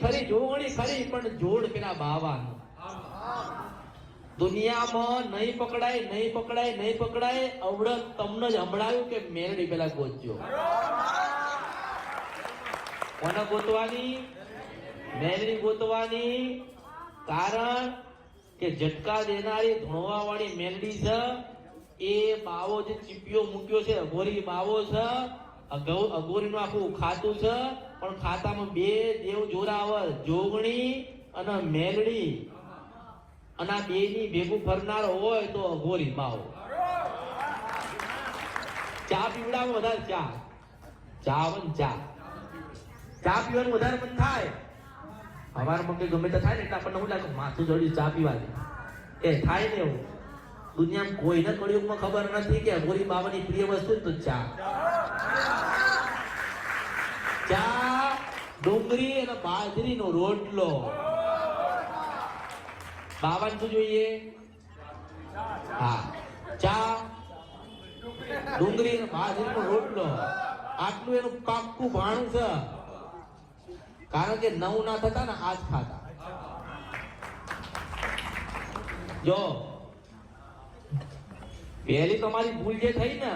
ખરી જોગણી ખરી પણ જોડ પેલા બાવાનું દુનિયામાં નહીં પકડાય નહીં પકડાય નહીં પકડાય અવડત તમને જ સંભળાયું કે મેલડી પેલા ગોતજો કોને ગોતવાની મેલડી ગોતવાની કારણ કે ઝટકા દેનારી ધોળવા વાળી મેલડી છે એ બાવો જે ચીપિયો મૂક્યો છે અઘોરી બાવો છે અઘોરીનું આખું ખાતું છે પણ ખાતામાં બે દેવ જોરાવર જોગણી અને મેલડી અને આ બે ની ભેગું ફરનાર હોય તો અઘોરી બાવો ચા પીવડાવો વધારે ચા પીવાનું વધારે મન થાય સવારમાં કઈ ગમે તે થાય ને એટલે આપણને શું લાગે માથું જડી ચા પીવાની એ થાય ને એવું દુનિયામાં કોઈને કળિયુગમાં ખબર નથી કે અઘોરી બાવાની પ્રિય વસ્તુ તો ચા ડુંગળી અને બાજરીનો રોટલો બાવાને શું જોઈએ હા ચા ડુંગળી અને બાજરીનો રોટલો આટલું એનું પાક્કું ભાણું છે કારણ કે નવ ના થતા ને આજ ખાતા જો પહેલી તમારી ભૂલ જે થઈ ને